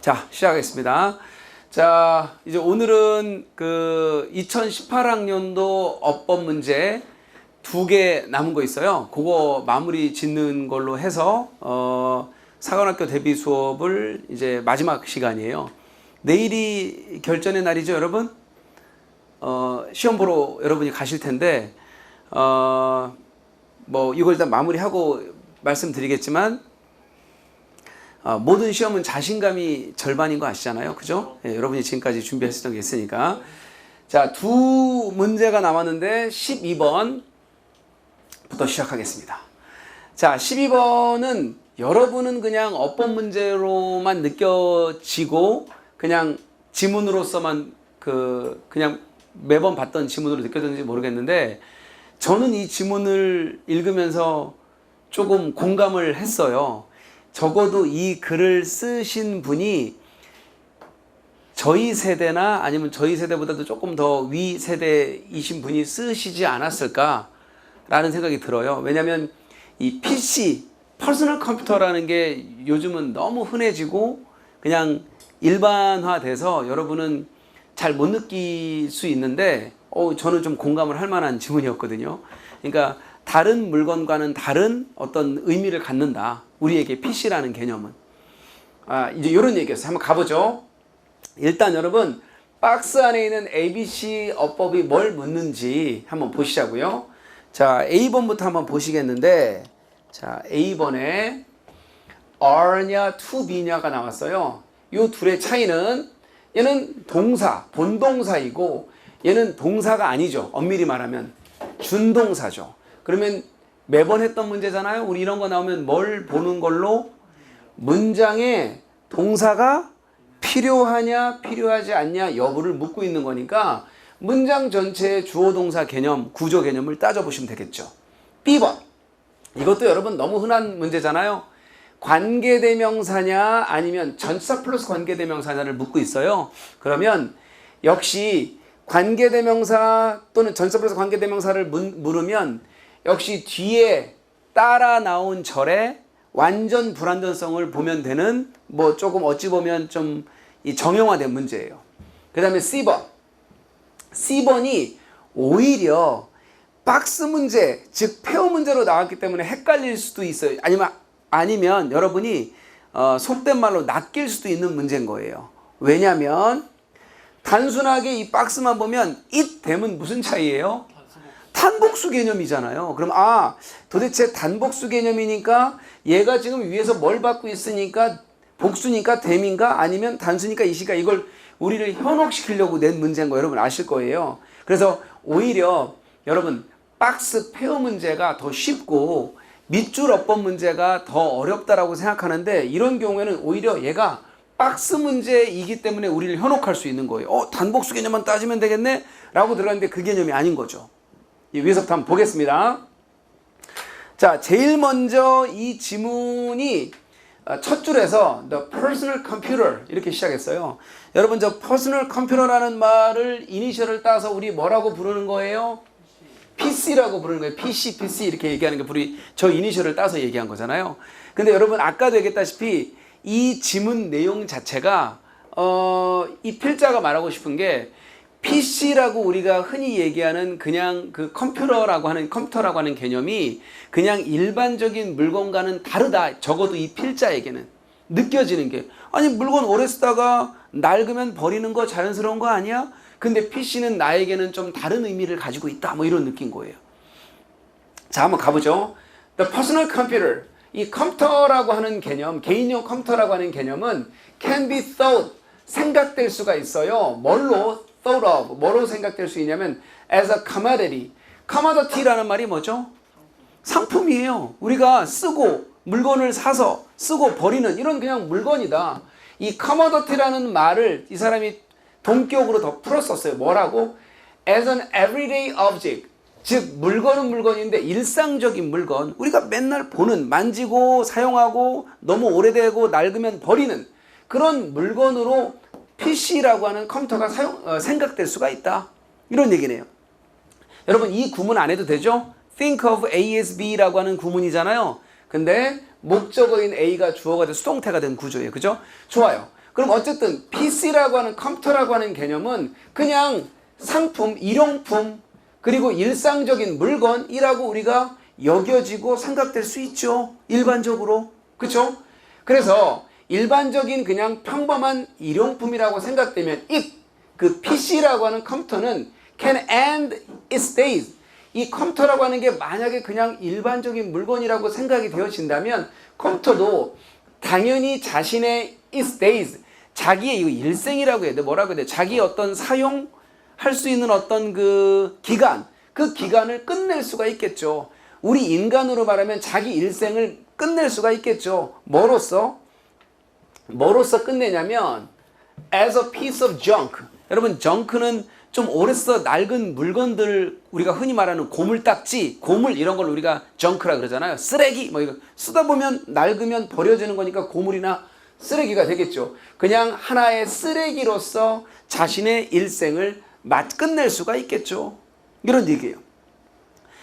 자, 시작하겠습니다. 자, 이제 오늘은 그 2018학년도 어법 문제 2개 남은 거 있어요. 그거 마무리 짓는 걸로 해서 사관학교 대비 수업을 이제 마지막 시간이에요. 내일이 결전의 날이죠, 여러분? 시험 보러 여러분이 가실 텐데 뭐 이걸 일단 마무리하고 말씀드리겠지만 모든 시험은 자신감이 절반인 거 아시잖아요, 그죠? 예, 여러분이 지금까지 준비하셨던 게 있으니까. 자, 두 문제가 남았는데 12번부터 시작하겠습니다. 자, 12번은 여러분은 그냥 어법 문제로만 느껴지고 그냥 지문으로서만 그냥 매번 봤던 지문으로 느껴졌는지 모르겠는데, 저는 이 지문을 읽으면서 조금 공감을 했어요. 적어도 이 글을 쓰신 분이 저희 세대나 아니면 저희 세대보다도 조금 더 위 세대이신 분이 쓰시지 않았을까라는 생각이 들어요. 왜냐하면 이 PC, 퍼스널 컴퓨터라는 게 요즘은 너무 흔해지고 그냥 일반화돼서 여러분은 잘 못 느낄 수 있는데 저는 좀 공감을 할 만한 지문이었거든요. 그러니까 다른 물건과는 다른 어떤 의미를 갖는다. 우리에게 PC라는 개념은. 이제 이런 얘기였어요. 한번 가보죠. 일단 여러분, 박스 안에 있는 ABC 어법이 뭘 묻는지 한번 보시자고요. 자, A번부터 한번 보시겠는데, 자, A번에 are냐 to be냐가 나왔어요. 이 둘의 차이는, 얘는 동사, 본동사이고 얘는 동사가 아니죠. 엄밀히 말하면 준동사죠. 그러면 매번 했던 문제잖아요. 우리 이런 거 나오면 뭘 보는 걸로? 문장에 동사가 필요하냐 필요하지 않냐 여부를 묻고 있는 거니까 문장 전체의 주어 동사 개념, 구조 개념을 따져보시면 되겠죠. B번, 이것도 여러분 너무 흔한 문제잖아요. 관계대명사냐 아니면 전치사 플러스 관계대명사냐를 묻고 있어요. 그러면 역시 관계대명사 또는 전치사 플러스 관계대명사를 물으면 역시 뒤에 따라 나온 절에 완전 불완전성을 보면 되는, 뭐 조금 어찌 보면 좀 이 정형화된 문제예요. 그 다음에 C번. C번이 오히려 박스 문제, 즉 폐호 문제로 나왔기 때문에 헷갈릴 수도 있어요. 아니면 여러분이 속된 말로 낚일 수도 있는 문제인 거예요. 왜냐하면 단순하게 이 박스만 보면 it 됨은 무슨 차이예요? 단복수 개념이잖아요. 그럼 도대체 단복수 개념이니까 얘가 지금 위에서 뭘 받고 있으니까 복수니까 됨인가 아니면 단수니까 이시가, 이걸 우리를 현혹시키려고 낸 문제인 거 여러분 아실 거예요. 그래서 오히려 여러분 박스 폐호 문제가 더 쉽고 밑줄 어법 문제가 더 어렵다라고 생각하는데, 이런 경우에는 오히려 얘가 박스 문제이기 때문에 우리를 현혹할 수 있는 거예요. 단복수 개념만 따지면 되겠네? 라고 들어갔는데 그 개념이 아닌 거죠. 위에서부터 한번 보겠습니다. 자, 제일 먼저 이 지문이 첫 줄에서 the personal computer 이렇게 시작했어요. 여러분, 저 personal computer라는 말을 이니셜을 따서 우리 뭐라고 부르는 거예요? PC라고 부르는 거예요. PC 이렇게 얘기하는 게 우리 저 이니셜을 따서 얘기한 거잖아요. 근데 여러분 아까도 얘기했다시피 이 지문 내용 자체가 이 필자가 말하고 싶은 게 PC라고 우리가 흔히 얘기하는 그냥 그 컴퓨터라고 하는 개념이 그냥 일반적인 물건과는 다르다. 적어도 이 필자에게는 느껴지는 게, 아니 물건 오래 쓰다가 낡으면 버리는 거 자연스러운 거 아니야? 근데 PC는 나에게는 좀 다른 의미를 가지고 있다. 뭐 이런 느낀 거예요. 자, 한번 가보죠. The personal computer. 이 컴퓨터라고 하는 개념, 개인용 컴퓨터라고 하는 개념은 can be thought, 생각될 수가 있어요. 뭐로 생각될 수 있냐면 as a commodity. commodity라는 말이 뭐죠? 상품이에요. 우리가 쓰고 물건을 사서 쓰고 버리는 이런 그냥 물건이다. 이 commodity라는 말을 이 사람이 동격으로 더 풀었었어요. 뭐라고? as an everyday object. 즉 물건은 물건인데 일상적인 물건, 우리가 맨날 보는, 만지고 사용하고 너무 오래되고 낡으면 버리는 그런 물건으로 PC라고 하는 컴퓨터가 생각될 수가 있다. 이런 얘기네요. 여러분 이 구문 안 해도 되죠? Think of A as B라고 하는 구문이잖아요. 근데 목적어인 A가 주어가 돼 수동태가 된 구조예요. 그죠? 좋아요. 그럼 어쨌든 PC라고 하는 컴퓨터라고 하는 개념은 그냥 상품, 일용품, 그리고 일상적인 물건이라고 우리가 여겨지고 생각될 수 있죠. 일반적으로. 그렇죠? 그래서 일반적인 그냥 평범한 일용품이라고 생각되면 그 PC라고 하는 컴퓨터는 can end its days. 이 컴퓨터라고 하는 게 만약에 그냥 일반적인 물건이라고 생각이 되어진다면 컴퓨터도 당연히 자신의 its days, 자기의 이거 일생이라고 해야 돼. 뭐라고 해야 돼? 자기의 어떤 사용할 수 있는 어떤 그 기간을 끝낼 수가 있겠죠. 우리 인간으로 말하면 자기 일생을 끝낼 수가 있겠죠. 뭐로써 끝내냐면 as a piece of junk. 여러분, junk는 좀 오래써 낡은 물건들, 우리가 흔히 말하는 고물딱지, 고물 이런 걸 우리가 junk라 그러잖아요. 쓰레기 뭐 이거 쓰다 보면 낡으면 버려지는 거니까 고물이나 쓰레기가 되겠죠. 그냥 하나의 쓰레기로서 자신의 일생을 끝낼 수가 있겠죠. 이런 얘기예요.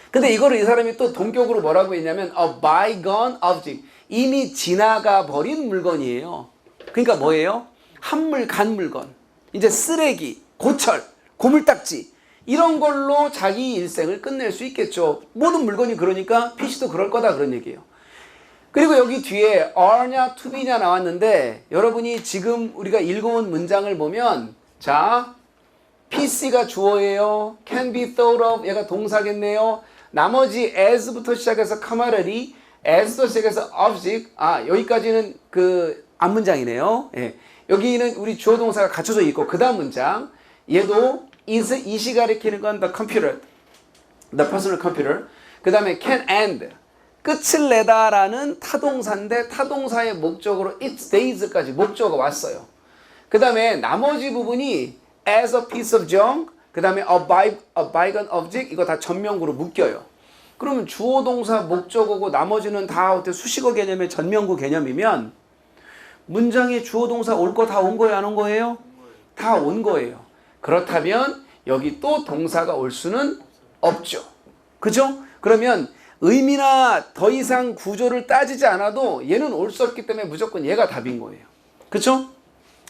근데 이거를 이 사람이 또 동격으로 뭐라고 했냐면 a bygone object. 이미 지나가 버린 물건이에요. 그러니까 뭐예요? 간 물건. 이제 쓰레기, 고철, 고물딱지 이런 걸로 자기 일생을 끝낼 수 있겠죠. 모든 물건이 그러니까 PC도 그럴 거다 그런 얘기예요. 그리고 여기 뒤에 are냐 to be냐 나왔는데 여러분이 지금 우리가 읽어온 문장을 보면 자, PC가 주어예요. can be thought of 얘가 동사겠네요. 나머지 as부터 시작해서 commodity, as부터 시작해서 object. 여기까지는 그 앞문장이네요. 예. 여기는 우리 주어 동사가 갖춰져 있고 그 다음 문장 얘도 is이 가리키는 건 the computer, the personal computer. 그 다음에 can end 끝을 내다라는 타동사인데 타동사의 목적으로 its days까지 목적어가 왔어요. 그 다음에 나머지 부분이 as a piece of junk, 그 다음에 a bygone object 이거 다 전명구로 묶여요. 그러면 주어 동사 목적어고 나머지는 다 어때 수식어 개념의 전명구 개념이면 문장에 주어 동사 올 거 다 온 거예요? 안 온 거예요? 다 온 거예요. 그렇다면 여기 또 동사가 올 수는 없죠. 그죠? 그러면 의미나 더 이상 구조를 따지지 않아도 얘는 올 수 없기 때문에 무조건 얘가 답인 거예요. 그쵸?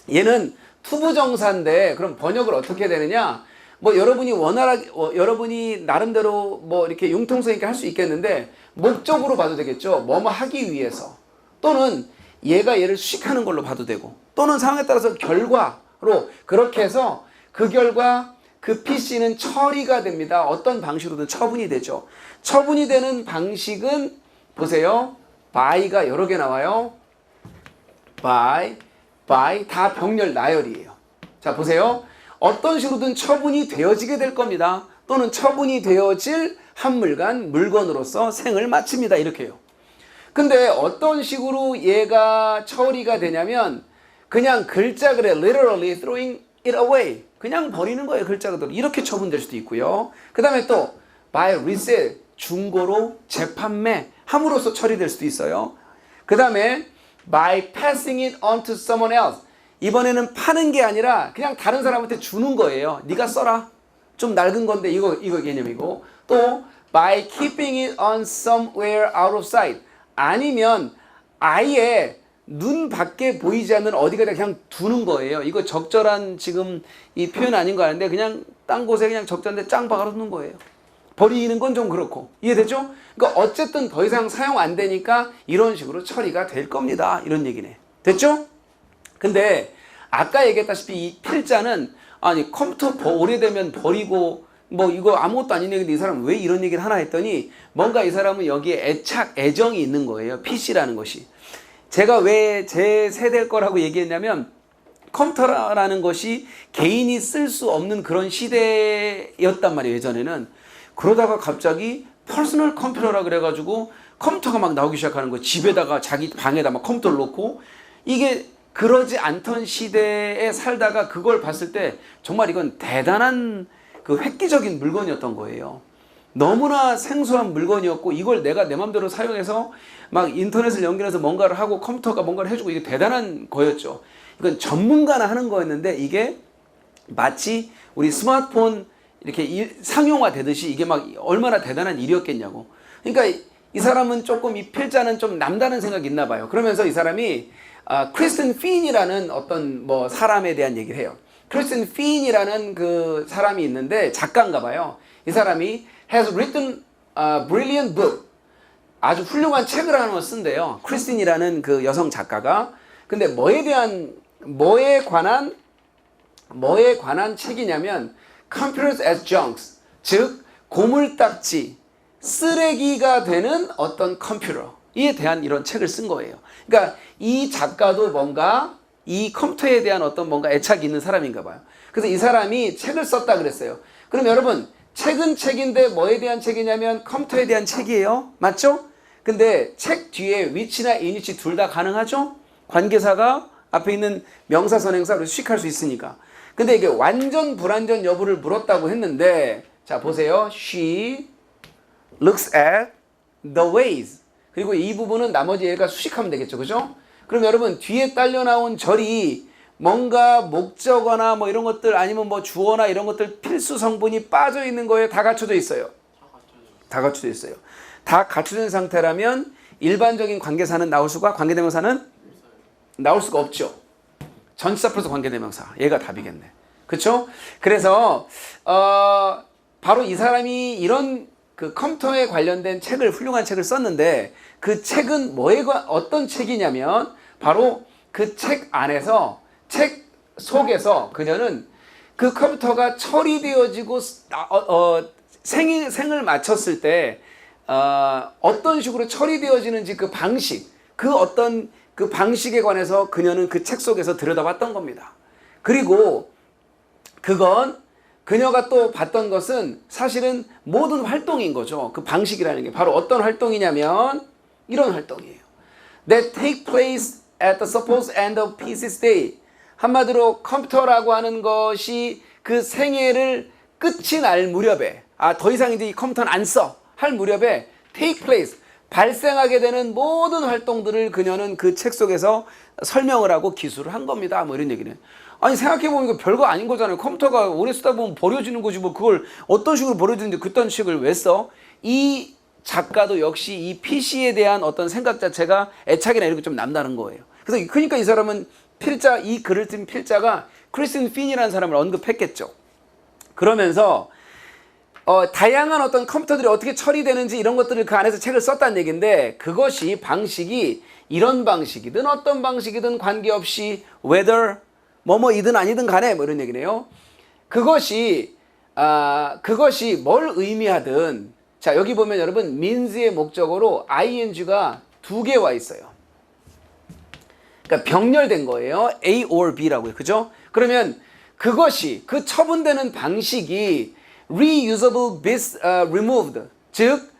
얘는 투부정사인데 그럼 번역을 어떻게 되느냐? 뭐 여러분이 나름대로 뭐 이렇게 융통성 있게 할 수 있겠는데 목적으로 봐도 되겠죠. 뭐뭐 하기 위해서 또는 얘를 수식하는 걸로 봐도 되고 또는 상황에 따라서 결과로 그렇게 해서 그 결과 그 PC는 처리가 됩니다. 어떤 방식으로든 처분이 되죠. 처분이 되는 방식은 보세요. by가 여러 개 나와요. by 다 병렬 나열이에요. 자 보세요. 어떤 식으로든 처분이 되어지게 될 겁니다. 또는 처분이 되어질 한물간 물건으로서 생을 마칩니다. 이렇게요. 근데 어떤 식으로 얘가 처리가 되냐면 그냥 글자 그래 literally throwing it away 그냥 버리는 거예요. 글자 그대로 이렇게 처분될 수도 있고요. 그 다음에 또 by resale 중고로 재판매 함으로써 처리될 수도 있어요. 그 다음에 by passing it on to someone else 이번에는 파는 게 아니라 그냥 다른 사람한테 주는 거예요. 네가 써라. 좀 낡은 건데 이거 개념이고 또 by keeping it on somewhere out of sight 아니면 아예 눈 밖에 보이지 않는 어디가 그냥 두는 거예요. 이거 적절한 지금 이 표현 아닌 거 아는데 그냥 딴 곳에 그냥 적절한데 짱 박아놓는 거예요. 버리는 건 좀 그렇고 이해되죠? 그러니까 어쨌든 더 이상 사용 안 되니까 이런 식으로 처리가 될 겁니다. 이런 얘기네. 됐죠? 근데 아까 얘기했다시피 이 필자는 아니 컴퓨터 오래되면 버리고 뭐 이거 아무것도 아닌 얘기인데 이 사람은 왜 이런 얘기를 하나 했더니 뭔가 이 사람은 여기에 애정이 있는 거예요. PC라는 것이. 제가 왜 제 세대일 거라고 얘기했냐면 컴퓨터라는 것이 개인이 쓸 수 없는 그런 시대였단 말이에요. 예전에는. 그러다가 갑자기 퍼스널 컴퓨터라 그래가지고 컴퓨터가 막 나오기 시작하는 거예요. 집에다가 자기 방에다 막 컴퓨터를 놓고 이게 그러지 않던 시대에 살다가 그걸 봤을 때 정말 이건 대단한 그 획기적인 물건이었던 거예요. 너무나 생소한 물건이었고 이걸 내가 내 맘대로 사용해서 막 인터넷을 연결해서 뭔가를 하고 컴퓨터가 뭔가를 해주고 이게 대단한 거였죠. 이건 전문가나 하는 거였는데 이게 마치 우리 스마트폰 이렇게 상용화 되듯이 이게 막 얼마나 대단한 일이었겠냐고. 그러니까 이 사람은 조금 이 필자는 좀 남다른 생각이 있나 봐요. 그러면서 이 사람이 크리스틴 핀이라는 어떤 뭐 사람에 대한 얘기를 해요. 크리스틴 핀이라는 그 사람이 있는데 작가인가 봐요. 이 사람이 has written a brilliant book. 아주 훌륭한 책을 하나 쓴대요. 크리스틴이라는 그 여성 작가가. 근데 뭐에 관한 책이냐면 computers as junks. 즉 고물딱지, 쓰레기가 되는 어떤 컴퓨터에 대한 이런 책을 쓴 거예요. 그러니까 이 작가도 뭔가 이 컴퓨터에 대한 어떤 뭔가 애착이 있는 사람인가 봐요. 그래서 이 사람이 책을 썼다 그랬어요. 그럼 여러분, 책은 책인데 뭐에 대한 책이냐면 컴퓨터에 대한 책이에요. 맞죠? 근데 책 뒤에 위치나 인위치 둘 다 가능하죠? 관계사가 앞에 있는 명사 선행사로 수식할 수 있으니까. 근데 이게 완전 불완전 여부를 물었다고 했는데, 자 보세요. She looks at the ways. 그리고 이 부분은 나머지 얘가 수식하면 되겠죠. 그죠? 그럼 여러분 뒤에 딸려 나온 절이 뭔가 목적어나 뭐 이런 것들 아니면 뭐 주어나 이런 것들 필수 성분이 빠져 있는 거에 다 갖춰져 있어요. 다 갖춰져 있어요. 다 갖춰진 상태라면 일반적인 관계사는 관계대명사는 나올 수가 없죠. 전치사 플러스 관계대명사. 얘가 답이겠네. 그렇죠? 그래서 바로 이 사람이 이런 그 컴퓨터에 관련된 훌륭한 책을 썼는데 그 책은 어떤 책이냐면 바로 그 책 안에서 책 속에서 그녀는 그 컴퓨터가 처리되어지고 생을 마쳤을 때 어떤 식으로 처리되어지는지 그 방식, 어떤 그 방식에 관해서 그녀는 그 책 속에서 들여다봤던 겁니다. 그리고 그녀가 또 봤던 것은 사실은 모든 활동인 거죠. 그 방식이라는 게 바로 어떤 활동이냐면 이런 활동이에요. That take place at the supposed end of Pieces Day. 한마디로 컴퓨터라고 하는 것이 그 생애를 끝이 날 무렵에 더 이상 이제 이 컴퓨터는 안 써 할 무렵에 take place 발생하게 되는 모든 활동들을 그녀는 그 책 속에서 설명을 하고 기술을 한 겁니다. 뭐 이런 얘기는. 아니 생각해보면 이거 별거 아닌 거잖아요. 컴퓨터가 오래 쓰다 보면 버려지는 거지 뭐 그걸 어떤 식으로 버려지는데 그딴 식을 왜 써? 이 작가도 역시 이 PC에 대한 어떤 생각 자체가 애착이나 이런 게 좀 남다른 거예요. 그러니까 이 사람은 이 글을 쓴 필자가 크리스틴 핀이라는 사람을 언급했겠죠. 그러면서 다양한 어떤 컴퓨터들이 어떻게 처리되는지 이런 것들을 그 안에서 책을 썼다는 얘기인데 그것이 방식이 이런 방식이든 어떤 방식이든 관계없이 whether 뭐뭐이든 아니든 간에 뭐 이런 얘기네요. 그것이 뭘 의미하든 자 여기 보면 여러분 means의 목적어로 ing가 2개 와 있어요. 그러니까 병렬된 거예요. A or B라고요. 그죠? 그러면 그것이 그 처분되는 방식이 reusable bis removed 즉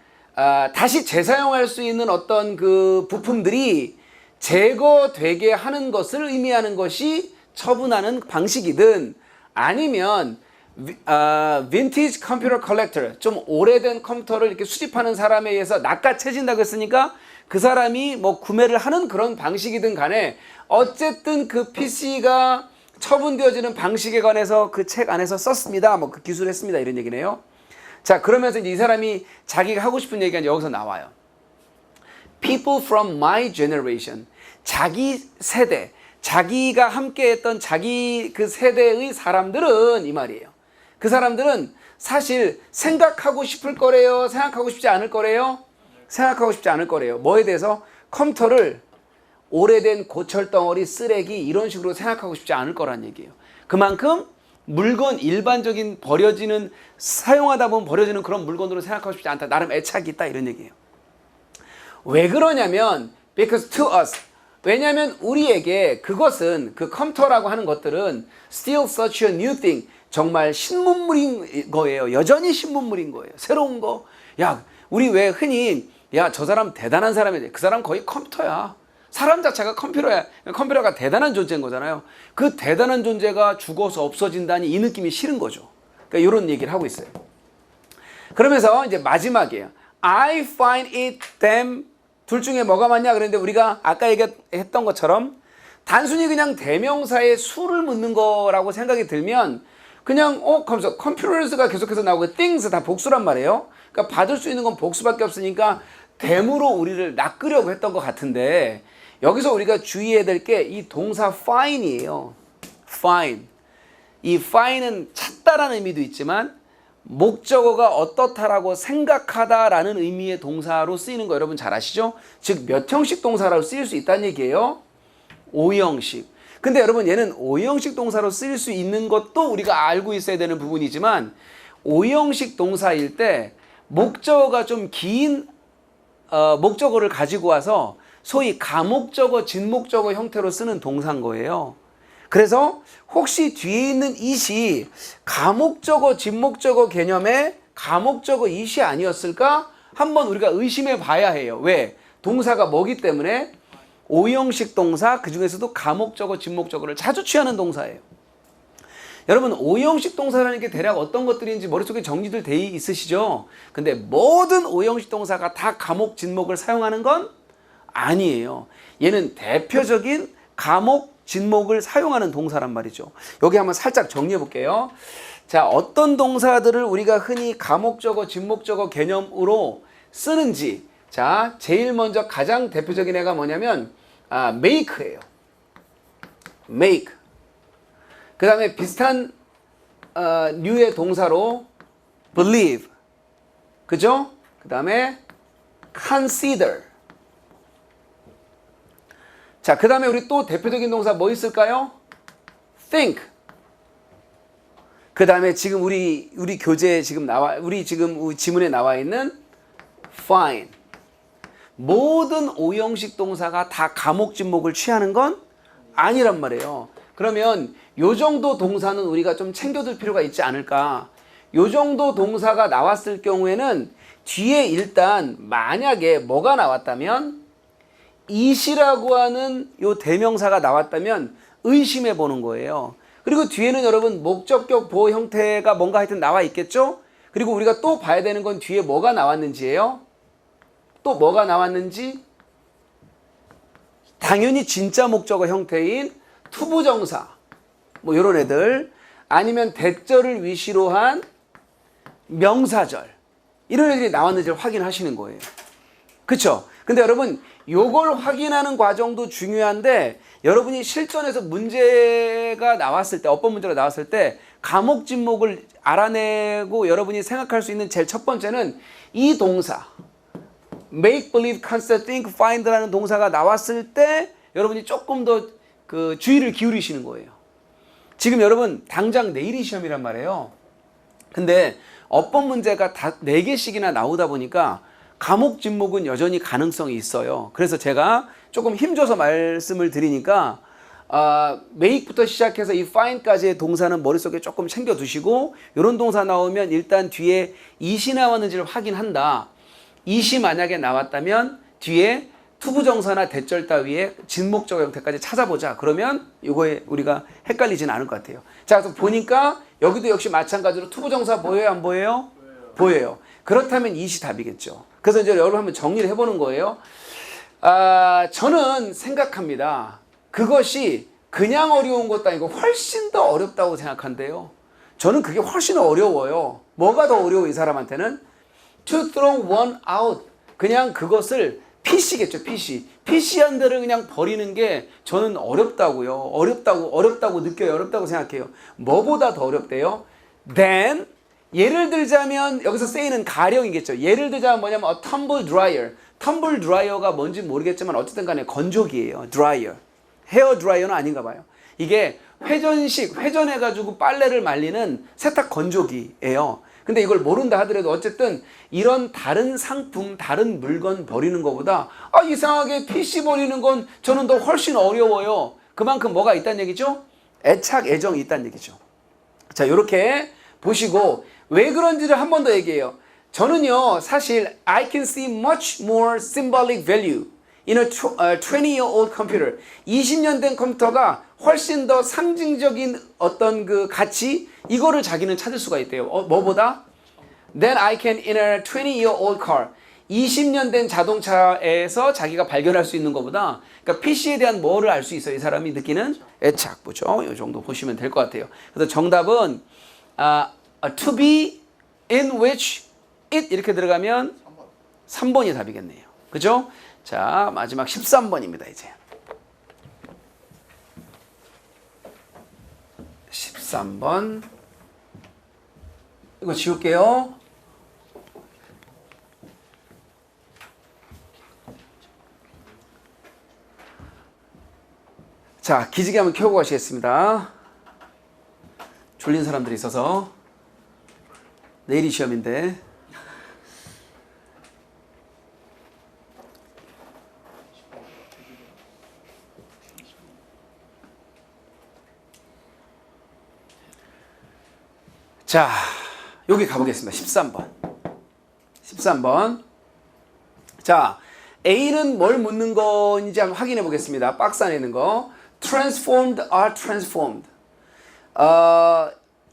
다시 재사용할 수 있는 어떤 그 부품들이 제거되게 하는 것을 의미하는 것이 처분하는 방식이든 아니면 vintage computer collector 좀 오래된 컴퓨터를 이렇게 수집하는 사람에 의해서 낚아채진다고 했으니까 그 사람이 뭐 구매를 하는 그런 방식이든 간에 어쨌든 그 PC가 처분되어지는 방식에 관해서 그 책 안에서 썼습니다. 뭐 그 기술을 했습니다. 이런 얘기네요. 자, 그러면서 이제 이 사람이 자기가 하고 싶은 얘기가 여기서 나와요. People from my generation. 자기 세대, 자기가 함께 했던 자기 그 세대의 사람들은 이 말이에요. 그 사람들은 사실 생각하고 싶을 거래요? 생각하고 싶지 않을 거래요? 생각하고 싶지 않을 거래요. 뭐에 대해서? 컴퓨터를 오래된 고철덩어리, 쓰레기 이런 식으로 생각하고 싶지 않을 거란 얘기예요. 그만큼 물건 일반적인 사용하다 보면 버려지는 그런 물건으로 생각하고 싶지 않다. 나름 애착이 있다 이런 얘기예요. 왜 그러냐면 because to us 왜냐하면 우리에게 그것은 그 컴퓨터라고 하는 것들은 still such a new thing 정말 신문물인 거예요. 여전히 신문물인 거예요. 새로운 거. 야 우리 왜 흔히 야 저 사람 대단한 사람이지. 그 사람 거의 컴퓨터야. 사람 자체가 컴퓨터야. 컴퓨터가 대단한 존재인 거잖아요. 그 대단한 존재가 죽어서 없어진다니 이 느낌이 싫은 거죠. 그러니까 이런 얘기를 하고 있어요. 그러면서 이제 마지막이에요. I find it them 둘 중에 뭐가 맞냐 그랬는데 우리가 아까 얘기했던 것처럼 단순히 그냥 대명사에 수를 묻는 거라고 생각이 들면 그냥 컴퓨터가 계속해서 나오고 things 다 복수란 말이에요. 그러니까 받을 수 있는 건 복수밖에 없으니까 댐으로 우리를 낚으려고 했던 것 같은데 여기서 우리가 주의해야 될 게 이 동사 find이에요. find. 이 find은 찾다라는 의미도 있지만 목적어가 어떻다라고 생각하다라는 의미의 동사로 쓰이는 거 여러분 잘 아시죠? 즉 몇 형식 동사라고 쓰일 수 있다는 얘기예요. 5형식. 근데 여러분 얘는 5형식 동사로 쓰일 수 있는 것도 우리가 알고 있어야 되는 부분이지만 5형식 동사일 때 목적어가 좀 긴 목적어를 가지고 와서 소위 가목적어, 진목적어 형태로 쓰는 동사인 거예요. 그래서 혹시 뒤에 있는 it이 가목적어, 진목적어 개념의 가목적어 it이 아니었을까? 한번 우리가 의심해 봐야 해요. 왜? 동사가 뭐기 때문에 5형식 동사, 그 중에서도 가목적어, 진목적어를 자주 취하는 동사예요. 여러분 5형식 동사라는 게 대략 어떤 것들인지 머릿속에 정리들 돼 있으시죠? 근데 모든 5형식 동사가 다 가목, 진목을 사용하는 건 아니에요. 얘는 대표적인 가목, 진목을 사용하는 동사란 말이죠. 여기 한번 살짝 정리해 볼게요. 자, 어떤 동사들을 우리가 흔히 가목적어, 진목적어 개념으로 쓰는지. 자, 제일 먼저 가장 대표적인 애가 뭐냐면 make예요. make. 그 다음에 비슷한 류의 동사로 believe. 그죠? 그 다음에 consider. 자, 그 다음에 우리 또 대표적인 동사 뭐 있을까요? think. 그 다음에 지금 우리 교재에 지금 우리 지문에 나와 있는 find. 모든 5형식 동사가 다 가목, 진목을 취하는 건 아니란 말이에요. 그러면 요 정도 동사는 우리가 좀 챙겨둘 필요가 있지 않을까? 요 정도 동사가 나왔을 경우에는 뒤에 일단 만약에 뭐가 나왔다면 it이라고 하는 요 대명사가 나왔다면 의심해 보는 거예요. 그리고 뒤에는 여러분 목적격 보호 형태가 뭔가 하여튼 나와 있겠죠? 그리고 우리가 또 봐야 되는 건 뒤에 뭐가 나왔는지예요. 또 뭐가 나왔는지 당연히 진짜 목적어 형태인 투부정사 뭐 이런 애들 아니면 대절을 위시로 한 명사절 이런 애들이 나왔는지를 확인하시는 거예요. 그쵸? 근데 여러분 요걸 확인하는 과정도 중요한데 여러분이 실전에서 문제가 나왔을 때 어법 문제가 나왔을 때 가목 진목을 알아내고 여러분이 생각할 수 있는 제일 첫 번째는 이 동사 make, believe, consider, think, find라는 동사가 나왔을 때 여러분이 조금 더 그 주의를 기울이시는 거예요. 지금 여러분 당장 내일이 시험이란 말이에요. 근데 어법 문제가 다 4개씩이나 나오다 보니까 가목, 진목은 여전히 가능성이 있어요. 그래서 제가 조금 힘줘서 말씀을 드리니까 make부터 시작해서 이 find까지의 동사는 머릿속에 조금 챙겨두시고 이런 동사 나오면 일단 뒤에 it이 나왔는지를 확인한다. it이 만약에 나왔다면 뒤에 투부정사나 대절 따위의 진목적 형태까지 찾아보자. 그러면 이거에 우리가 헷갈리지는 않을 것 같아요. 자, 그래서 보니까 여기도 역시 마찬가지로 투부정사 보여요? 안 보여요? 보여요. 그렇다면 it이 답이겠죠. 그래서 이제 여러분 한번 정리를 해보는 거예요. 저는 생각합니다. 그것이 그냥 어려운 것도 아니고 훨씬 더 어렵다고 생각한대요. 저는 그게 훨씬 어려워요. 뭐가 더 어려워 이 사람한테는? To throw one out. 그냥 그것을 PC겠죠, PC. PC한 데를 그냥 버리는 게 저는 어렵다고요. 어렵다고 느껴요. 어렵다고 생각해요. 뭐보다 더 어렵대요? Then, 예를 들자면, 여기서 say는 가령이겠죠. 예를 들자면 뭐냐면, a tumble dryer. tumble dryer가 뭔지 모르겠지만, 어쨌든 간에 건조기예요. dryer. 헤어 드라이어는 아닌가 봐요. 이게 회전해가지고 빨래를 말리는 세탁 건조기예요. 근데 이걸 모른다 하더라도 어쨌든 이런 다른 상품, 다른 물건 버리는 것보다 이상하게 PC 버리는 건 저는 더 훨씬 어려워요. 그만큼 뭐가 있다는 얘기죠? 애착, 애정이 있다는 얘기죠. 자, 이렇게 보시고 왜 그런지를 한 번 더 얘기해요. 저는요, 사실 I can see much more symbolic value in a 20-year-old computer. 20년 된 컴퓨터가 훨씬 더 상징적인 어떤 그 가치 이거를 자기는 찾을 수가 있대요. 뭐보다? Then I can in a 20-year-old car. 20년 된 자동차에서 자기가 발견할 수 있는 것보다 그러니까 PC에 대한 뭐를 알 수 있어요. 이 사람이 느끼는 애착. 보죠. 이 정도 보시면 될 것 같아요. 그래서 정답은 to be in which it 이렇게 들어가면 3번이 답이겠네요. 그죠? 자, 마지막 13번입니다, 이제. 13번. 이거 지울게요. 자, 기지개 한번 켜고 가시겠습니다. 졸린 사람들이 있어서. 내일이 시험인데. 자, 여기 가보겠습니다. 13번. 13번. 자, A는 뭘 묻는 건지 한번 확인해 보겠습니다. 박스 안에 있는 거. Transformed are transformed.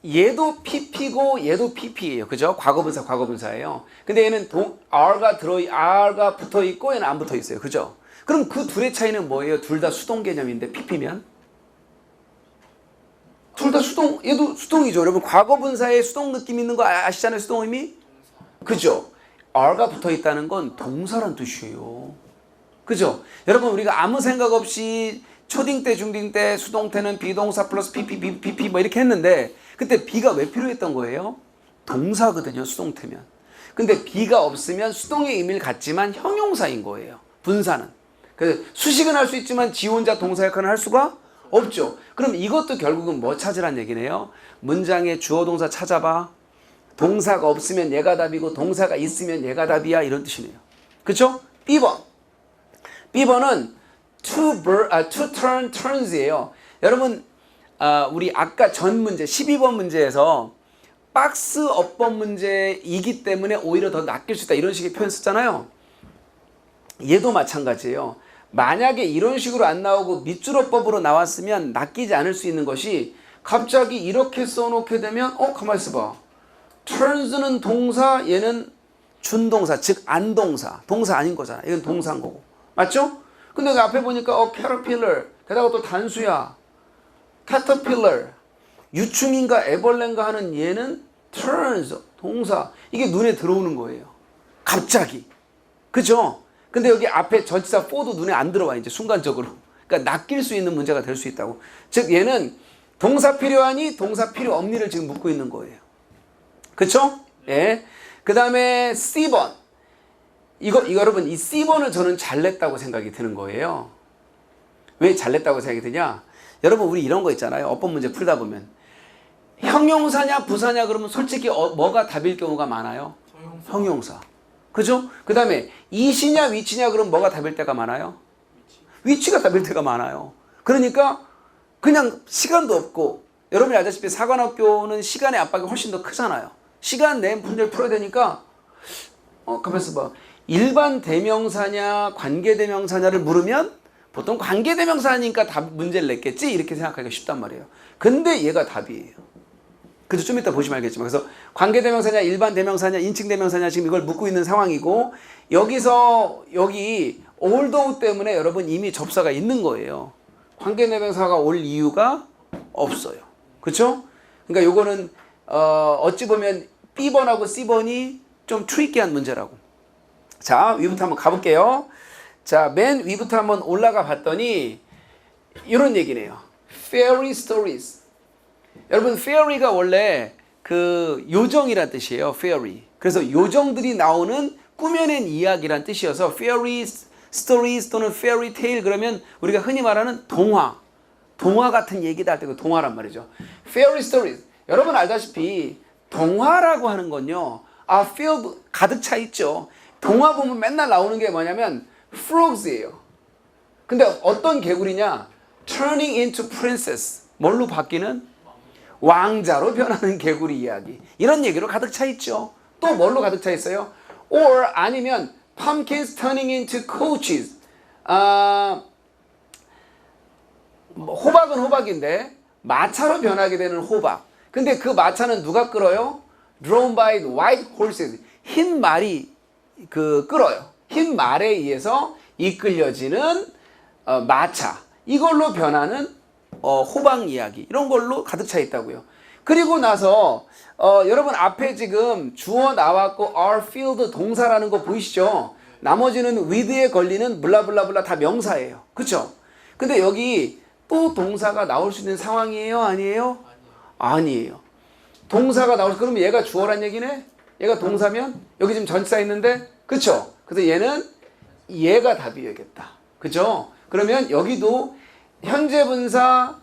얘도 PP고 얘도 PP예요. 그죠? 과거분사, 과거분사예요. 근데 얘는 R가 붙어 있고 얘는 안 붙어 있어요. 그죠? 그럼 그 둘의 차이는 뭐예요? 둘 다 수동 개념인데 PP면? 둘 다 수동, 얘도 수동이죠. 여러분 과거분사에 수동 느낌 있는 거 아시잖아요. 수동 의미? 그죠? R가 붙어 있다는 건 동사란 뜻이에요. 그죠? 여러분 우리가 아무 생각 없이 초딩 때, 중딩 때 수동태는 비동사 플러스 PP 뭐 이렇게 했는데 그때 B가 왜 필요했던 거예요? 동사거든요. 수동태면. 근데 B가 없으면 수동의 의미를 갖지만 형용사인 거예요. 분사는. 그래서 수식은 할 수 있지만 지 혼자 동사 역할은 할 수가 없죠. 그럼 이것도 결국은 뭐 찾으란 얘기네요. 문장에 주어 동사 찾아봐. 동사가 없으면 얘가 답이고 동사가 있으면 얘가 답이야. 이런 뜻이네요. 그쵸? B번. B번은 to turn turns이에요. 여러분 우리 아까 전 문제 12번 문제에서 박스 업번 문제이기 때문에 오히려 더 낚일 수 있다. 이런 식의 표현 썼잖아요. 얘도 마찬가지예요. 만약에 이런 식으로 안 나오고 밑줄어법으로 나왔으면 낚이지 않을 수 있는 것이 갑자기 이렇게 써놓게 되면 가만히 있어봐. turns는 동사, 얘는 준동사, 즉 안동사. 동사 아닌 거잖아. 이건 동사인 거고. 맞죠? 근데 여기 앞에 보니까 caterpillar, 게다가 또 단수야. caterpillar, 유충인가 애벌레인가 하는 얘는 turns, 동사. 이게 눈에 들어오는 거예요. 갑자기. 그죠? 근데 여기 앞에 전치사 for도 눈에 안 들어와, 이제 순간적으로. 그러니까 낚일 수 있는 문제가 될 수 있다고. 즉, 얘는 동사 필요하니, 동사 필요 없니를 지금 묻고 있는 거예요. 그쵸? 예. 그 다음에 C번. 이거 여러분, 이 C번을 저는 잘 냈다고 생각이 드는 거예요. 왜 잘 냈다고 생각이 드냐? 여러분, 우리 이런 거 있잖아요. 어법 문제 풀다 보면. 형용사냐, 부사냐, 그러면 솔직히 뭐가 답일 경우가 많아요? 형용사. 그죠? 그 다음에 이시냐 위치냐 그럼 뭐가 답일 때가 많아요? 위치가 답일 때가 많아요. 그러니까 그냥 시간도 없고 여러분이 알다시피 사관학교는 시간의 압박이 훨씬 더 크잖아요. 시간 내에 문제를 풀어야 되니까 가만있어 봐. 일반 대명사냐 관계대명사냐를 물으면 보통 관계대명사니까 답 문제를 냈겠지 이렇게 생각하기가 쉽단 말이에요. 근데 얘가 답이에요. 그래서 좀 이따 보시면 알겠지만 그래서 관계대명사냐 일반 대명사냐 인칭대명사냐 지금 이걸 묻고 있는 상황이고 여기서 여기 although 때문에 여러분 이미 접사가 있는 거예요. 관계대명사가 올 이유가 없어요. 그렇죠? 그러니까 요거는 어찌 보면 B번하고 C번이 좀 트리키한 문제라고. 자, 위부터 한번 가볼게요. 자, 맨 위부터 한번 올라가 봤더니 이런 얘기네요. Fairy stories. 여러분, fairy가 원래 그 요정이란 뜻이에요. fairy. 그래서 요정들이 나오는 꾸며낸 이야기란 뜻이어서 fairy stories 또는 fairy tale 그러면 우리가 흔히 말하는 동화 같은 얘기다 할 때 그 동화란 말이죠. fairy stories. 여러분 알다시피 동화라고 하는 건요. filled 가득 차 있죠. 동화 보면 맨날 나오는 게 뭐냐면 frogs예요. 근데 어떤 개구리냐? turning into princess. 뭘로 바뀌는? 왕자로 변하는 개구리 이야기. 이런 얘기로 가득 차 있죠. 또 뭘로 가득 차 있어요? or 아니면 pumpkins turning into coaches. 호박은 호박인데 마차로 변하게 되는 호박. 근데 그 마차는 누가 끌어요? drawn by white horses. 흰 말이 끌어요. 흰 말에 의해서 이끌려지는 마차. 이걸로 변하는 호박 이야기 이런 걸로 가득 차 있다고요. 그리고 나서 여러분 앞에 지금 주어 나왔고 are filled 동사라는 거 보이시죠? 나머지는 with에 걸리는 블라블라블라 다 명사예요. 그쵸? 근데 여기 또 동사가 나올 수 있는 상황이에요? 아니에요? 아니에요. 동사가 나올 수, 그러면 얘가 주어란 얘기네? 얘가 동사면? 여기 지금 전치사 있는데? 그쵸? 그래서 얘가 답이겠다. 그죠? 그러면 여기도 현재 분사,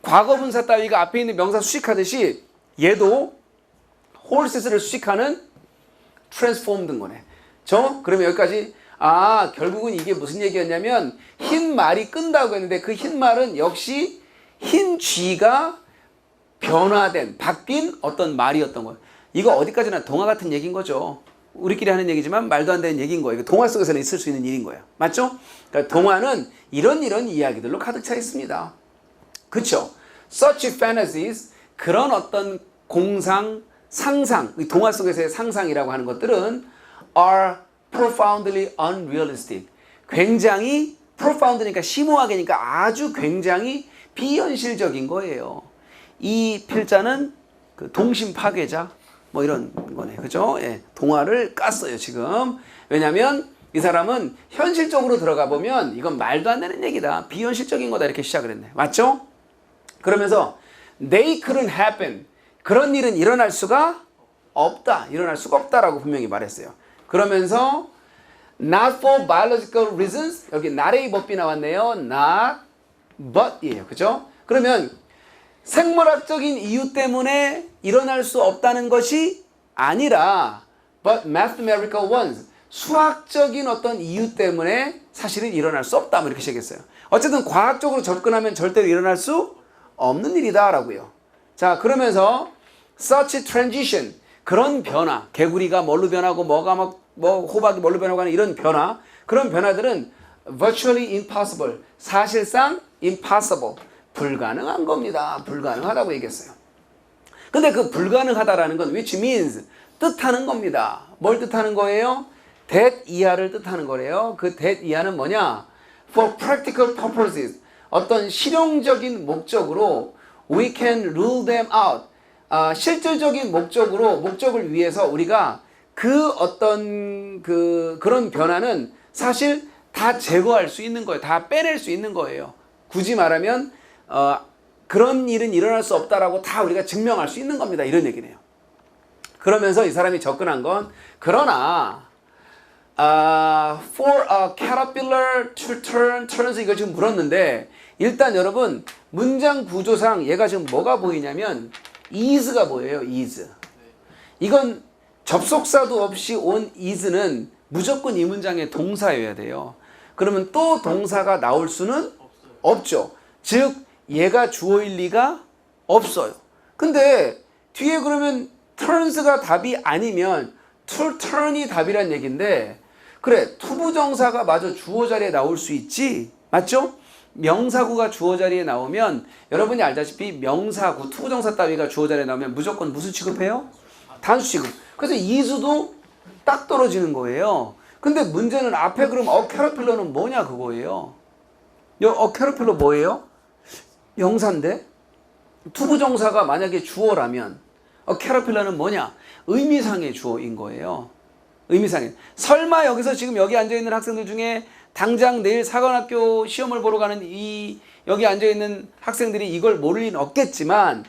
과거 분사 따위가 앞에 있는 명사 수식하듯이 얘도 horses를 수식하는 transformed인 거네. 그러면 여기까지 결국은 이게 무슨 얘기였냐면 흰 말이 끈다고 했는데 그 흰 말은 역시 흰 쥐가 변화된, 바뀐 어떤 말이었던 거예요. 이거 어디까지나 동화 같은 얘기인 거죠. 우리끼리 하는 얘기지만 말도 안 되는 얘기인 거예요. 동화 속에서는 있을 수 있는 일인 거예요. 맞죠? 그러니까 동화는 이런 이야기들로 가득 차 있습니다. 그쵸? Such fantasies, 그런 어떤 공상, 상상, 동화 속에서의 상상이라고 하는 것들은 are profoundly unrealistic. 굉장히 profound니까 심오하게니까 아주 굉장히 비현실적인 거예요. 이 필자는 그 동심 파괴자 뭐 이런 거네. 그죠? 예, 동화를 깠어요, 지금. 왜냐면 이 사람은 현실적으로 들어가 보면 이건 말도 안 되는 얘기다. 비현실적인 거다. 이렇게 시작을 했네. 맞죠? 그러면서 they couldn't happen. 그런 일은 일어날 수가 없다. 일어날 수가 없다라고 분명히 말했어요. 그러면서 not for biological reasons. 여기 not의 법비 나왔네요. not, but이에요. 그죠? 그러면 생물학적인 이유 때문에 일어날 수 없다는 것이 아니라 but mathematical ones. 수학적인 어떤 이유 때문에 사실은 일어날 수 없다. 뭐 이렇게 시작했어요. 어쨌든 과학적으로 접근하면 절대로 일어날 수 없는 일이다라고요. 자, 그러면서 such transition, 그런 변화, 개구리가 뭘로 변하고 호박이 뭘로 변하고 하는 이런 변화, 그런 변화들은 virtually impossible, 사실상 impossible, 불가능한 겁니다. 불가능하다고 얘기했어요. 근데 그 불가능하다라는 건 which means, 뜻하는 겁니다. 뭘 뜻하는 거예요? that 이하를 뜻하는 거래요. 그 that 이하는 뭐냐? for practical purposes, 어떤 실용적인 목적으로 we can rule them out. 실질적인 목적을 위해서 우리가 그 어떤 그런 변화는 사실 다 제거할 수 있는 거예요. 다 빼낼 수 있는 거예요. 굳이 말하면 그런 일은 일어날 수 없다라고 다 우리가 증명할 수 있는 겁니다. 이런 얘기네요. 그러면서 이 사람이 접근한 건 그러나 for a caterpillar to turns 이걸 지금 물었는데 일단 여러분 문장 구조상 얘가 지금 뭐가 보이냐면 is가 보여요. is. 이건 접속사도 없이 온 is는 무조건 이 문장의 동사여야 돼요. 그러면 또 동사가 나올 수는 없죠. 즉 얘가 주어일 리가 없어요. 근데 뒤에 그러면 turns가 답이 아니면 to turn이 답이란 얘기인데 그래 투부정사가 마저 주어 자리에 나올 수 있지. 맞죠? 명사구가 주어 자리에 나오면 여러분이 알다시피 명사구, 투부정사 따위가 주어 자리에 나오면 무조건 무슨 취급해요? 단수 취급. 그래서 이수도 딱 떨어지는 거예요. 근데 문제는 앞에 그럼 caterpillar는 뭐냐 그거예요. caterpillar 뭐예요? 명사인데 투부정사가 만약에 주어라면 caterpillar는 뭐냐? 의미상의 주어인 거예요. 의미상의. 설마 여기서 지금 여기 앉아있는 학생들 중에 당장 내일 사관학교 시험을 보러 가는 여기 앉아있는 학생들이 이걸 모를 리는 없겠지만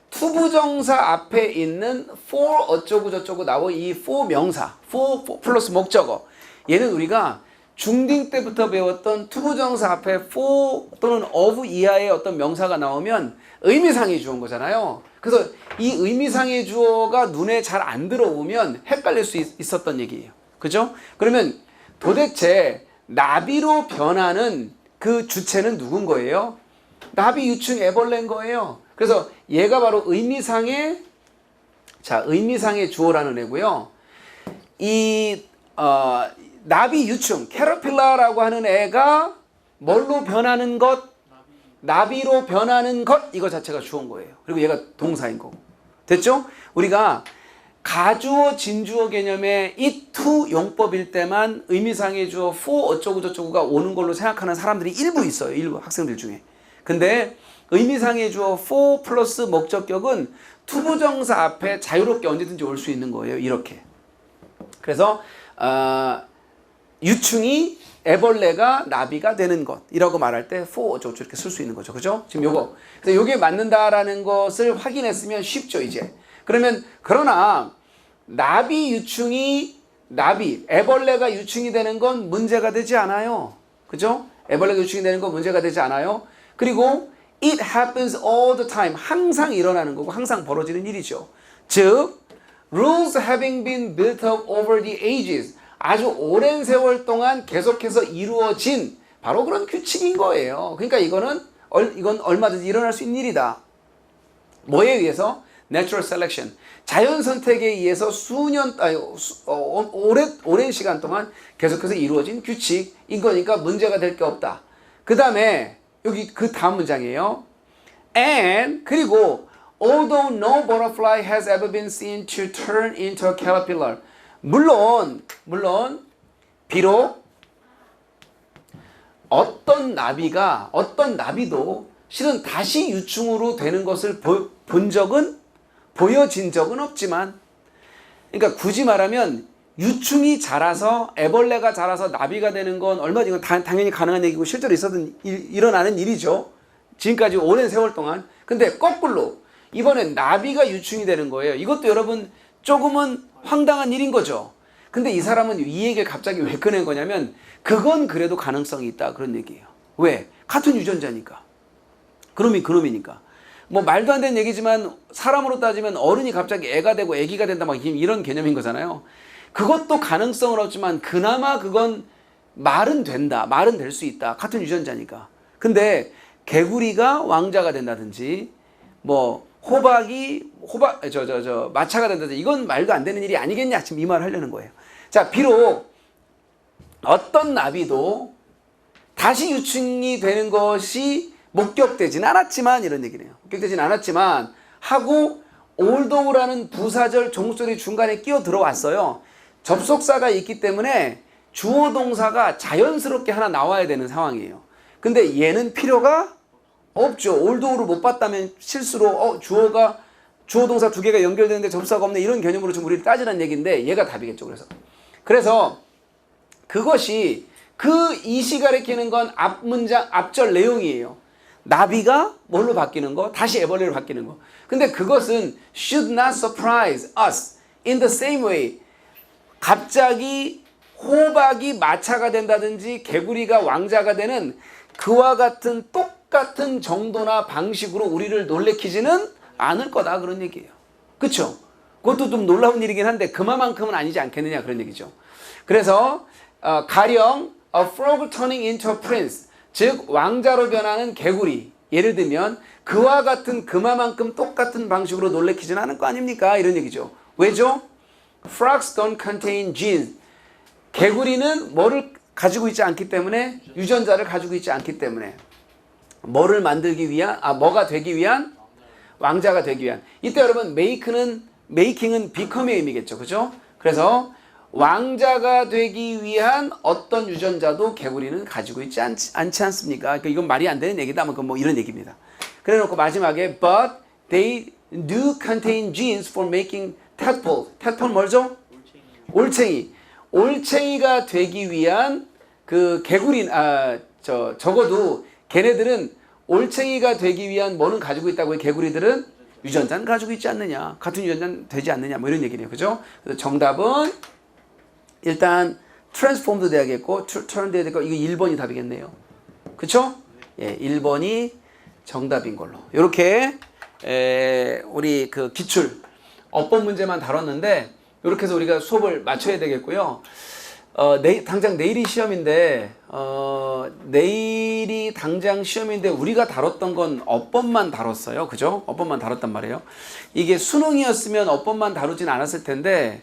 투부정사 앞에 있는 for 어쩌고 저쩌고 나와 이 for 명사, for 플러스 목적어 얘는 우리가 중딩 때부터 배웠던 투부정사 앞에 for 또는 of 이하의 어떤 명사가 나오면 의미상의 주어인 거잖아요. 그래서 이 의미상의 주어가 눈에 잘 안 들어오면 헷갈릴 수 있었던 얘기예요. 그죠? 그러면 도대체 나비로 변하는 그 주체는 누군 거예요? 나비 유충 애벌레인 거예요. 그래서 얘가 바로 의미상의 주어라는 애고요. 이 나비 유충 캐터필라라고 하는 애가 뭘로 변하는 것? 나비로 변하는 것 이거 자체가 주어인 거예요. 그리고 얘가 동사인 거고. 됐죠? 우리가 가주어 진주어 개념의 it to 용법일 때만 의미상의 주어 for 어쩌고 저쩌고가 오는 걸로 생각하는 사람들이 일부 있어요. 일부 학생들 중에. 근데 의미상의 주어 for 플러스 목적격은 투부정사 앞에 자유롭게 언제든지 올 수 있는 거예요. 이렇게. 그래서 유충이 애벌레가 나비가 되는 것이라고 말할 때 for 어쩌고 이렇게 쓸 수 있는 거죠. 그죠? 지금 요거. 그래서 요게 맞는다라는 것을 확인했으면 쉽죠, 이제. 그러나 나비 유충이 애벌레가 유충이 되는 건 문제가 되지 않아요. 그죠? 애벌레가 유충이 되는 건 문제가 되지 않아요. 그리고 it happens all the time. 항상 일어나는 거고 항상 벌어지는 일이죠. 즉, rules having been built up over the ages. 아주 오랜 세월 동안 계속해서 이루어진 바로 그런 규칙인 거예요. 그러니까 이건 얼마든지 일어날 수 있는 일이다. 뭐에 의해서? Natural selection. 자연 선택에 의해서 오랜 시간 동안 계속해서 이루어진 규칙인 거니까 문제가 될 게 없다. 그 다음에 여기 그 다음 문장이에요. And 그리고 although no butterfly has ever been seen to turn into a caterpillar. 물론 비록 어떤 나비도 실은 다시 유충으로 되는 것을 보여진 적은 없지만, 그러니까 굳이 말하면 유충이 자라서 애벌레가 자라서 나비가 되는 건 이건 당연히 가능한 얘기고 실제로 일어나는 일이죠. 지금까지 오랜 세월 동안. 근데 거꾸로 이번엔 나비가 유충이 되는 거예요. 이것도 여러분 조금은 황당한 일인 거죠. 근데 이 사람은 이 얘기를 갑자기 왜 꺼낸 거냐면 그건 그래도 가능성이 있다 그런 얘기예요. 왜? 같은 유전자니까. 그놈이니까. 뭐 말도 안 되는 얘기지만 사람으로 따지면 어른이 갑자기 애가 되고 애기가 된다 막 이런 개념인 거잖아요. 그것도 가능성은 없지만 그나마 그건 말은 된다. 말은 될 수 있다. 같은 유전자니까. 근데 개구리가 왕자가 된다든지 뭐 마차가 된다든지 이건 말도 안 되는 일이 아니겠냐. 지금 이 말을 하려는 거예요. 자, 비록 어떤 나비도 다시 유충이 되는 것이 목격되진 않았지만 이런 얘기네요. 목격되진 않았지만 하고 올도우라는 부사절 종소리 중간에 끼어 들어왔어요. 접속사가 있기 때문에 주어 동사가 자연스럽게 하나 나와야 되는 상황이에요. 근데 얘는 필요가 없죠. 올도우를 못 봤다면 실수로 주어 동사 두 개가 연결되는데 접사가 없네 이런 개념으로 좀 우리를 따지는 얘기인데 얘가 답이겠죠. 그래서 그것이 이시 가리키는 건 앞절 내용이에요. 나비가 뭘로 바뀌는 거? 다시 애벌레로 바뀌는 거. 근데 그것은 should not surprise us in the same way. 갑자기 호박이 마차가 된다든지 개구리가 왕자가 되는 그와 같은 똑같은 정도나 방식으로 우리를 놀래키지는 않을 거다 그런 얘기예요. 그렇죠? 그것도 좀 놀라운 일이긴 한데 그만큼은 아니지 않겠느냐 그런 얘기죠. 그래서 가령 a frog turning into a prince, 즉 왕자로 변하는 개구리, 예를 들면 그와 같은 그만큼 똑같은 방식으로 놀래키지는 않을 거 아닙니까? 이런 얘기죠. 왜죠? Frogs don't contain genes. 개구리는 뭐를 가지고 있지 않기 때문에, 유전자를 가지고 있지 않기 때문에 뭐가 되기 위한? 왕자가 되기 위한. 이때 여러분 메이킹은 become의 의미겠죠. 그죠? 그래서 왕자가 되기 위한 어떤 유전자도 개구리는 가지고 있지 않지 않습니까? 그러니까 이건 말이 안 되는 얘기다. 뭐 이런 얘기입니다. 그래 놓고 마지막에 but they do contain genes for making tadpole. tadpole 뭐죠? 올챙이가 되기 위한 그 적어도 걔네들은 올챙이가 되기 위한 뭐는 가지고 있다고요? 개구리들은 유전자는 가지고 있지 않느냐? 같은 유전자는 되지 않느냐? 뭐 이런 얘기네요. 그죠? 그래서 정답은 일단 transform도 돼야겠고 turn 돼야 되고 이거 1번이 답이겠네요. 그쵸? 예, 1번이 정답인 걸로. 이렇게 우리 그 기출 어법 문제만 다뤘는데 이렇게 해서 우리가 수업을 마쳐야 되겠고요. 당장 내일이 시험인데 내일이 당장 시험인데 우리가 다뤘던 건 어법만 다뤘어요. 그죠? 어법만 다뤘단 말이에요. 이게 수능이었으면 어법만 다루진 않았을 텐데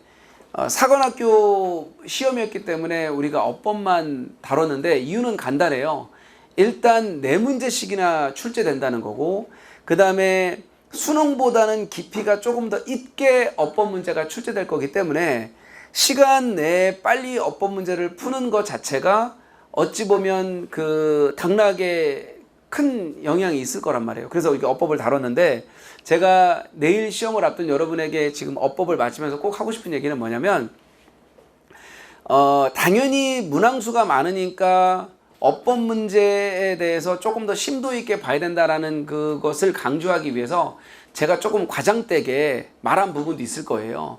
사관학교 시험이었기 때문에 우리가 어법만 다뤘는데 이유는 간단해요. 일단 4문제씩이나 출제된다는 거고, 그 다음에 수능보다는 깊이가 조금 더 있게 어법 문제가 출제될 거기 때문에 시간 내에 빨리 어법 문제를 푸는 것 자체가 어찌 보면 그 당락에 큰 영향이 있을 거란 말이에요. 그래서 이게 어법을 다뤘는데 제가 내일 시험을 앞둔 여러분에게 지금 어법을 마치면서 꼭 하고 싶은 얘기는 뭐냐면 당연히 문항수가 많으니까 어법 문제에 대해서 조금 더 심도 있게 봐야 된다라는 그것을 강조하기 위해서 제가 조금 과장되게 말한 부분도 있을 거예요.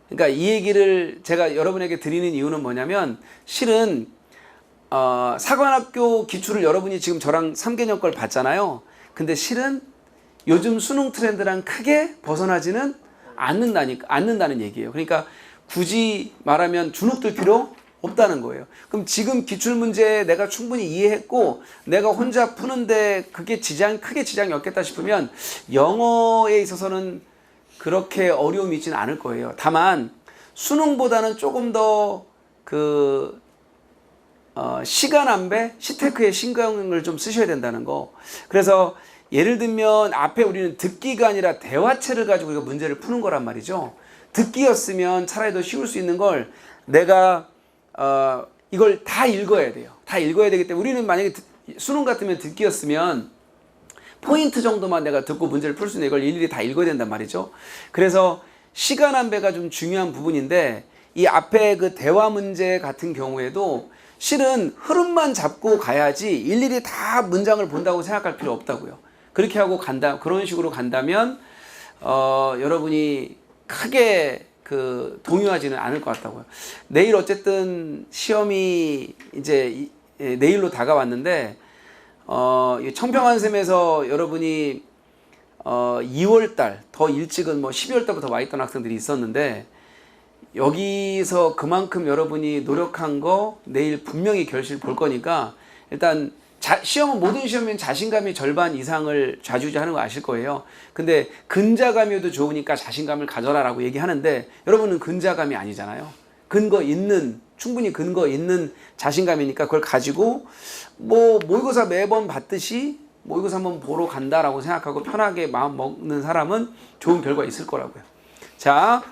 그러니까 이 얘기를 제가 여러분에게 드리는 이유는 뭐냐면 실은 사관학교 기출을 여러분이 지금 저랑 3개년 걸 봤잖아요. 근데 실은 요즘 수능 트렌드랑 크게 벗어나지는 않는다는 얘기예요. 그러니까 굳이 말하면 주눅들 필요 없다는 거예요. 그럼 지금 기출문제 내가 충분히 이해했고 내가 혼자 푸는데 그게 크게 지장이 없겠다 싶으면 영어에 있어서는 그렇게 어려움이 있지는 않을 거예요. 다만 수능보다는 조금 더 시간 안배, 시테크에 신경을 좀 쓰셔야 된다는 거. 그래서 예를 들면 앞에 우리는 듣기가 아니라 대화체를 가지고 우리가 문제를 푸는 거란 말이죠. 듣기였으면 차라리 더 쉬울 수 있는 걸 내가 이걸 다 읽어야 돼요. 다 읽어야 되기 때문에 우리는 만약에 수능 같으면 듣기였으면 포인트 정도만 내가 듣고 문제를 풀 수 있는 이걸 일일이 다 읽어야 된단 말이죠. 그래서 시간 안배가 좀 중요한 부분인데 이 앞에 그 대화 문제 같은 경우에도 실은 흐름만 잡고 가야지 일일이 다 문장을 본다고 생각할 필요 없다고요. 그렇게 하고 그런 식으로 간다면 여러분이 크게 동요하지는 않을 것 같다고요. 내일 어쨌든 시험이 이제 내일로 다가왔는데 청평한샘에서 여러분이 2월달 더 일찍은 12월달부터 와 있던 학생들이 있었는데 여기서 그만큼 여러분이 노력한 거 내일 분명히 결실 볼 거니까 일단 모든 시험은 자신감이 절반 이상을 좌지우지하는 거 아실 거예요. 근데 근자감이어도 좋으니까 자신감을 가져라라고 얘기하는데 여러분은 근자감이 아니잖아요. 충분히 근거 있는 자신감이니까 그걸 가지고 모의고사 매번 받듯이 모의고사 한번 보러 간다라고 생각하고 편하게 마음 먹는 사람은 좋은 결과 있을 거라고요. 자,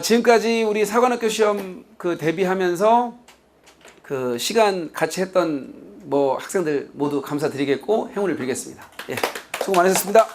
지금까지 우리 사관학교 시험 대비하면서 시간 같이 했던 학생들 모두 감사드리겠고 행운을 빌겠습니다. 예, 수고 많으셨습니다.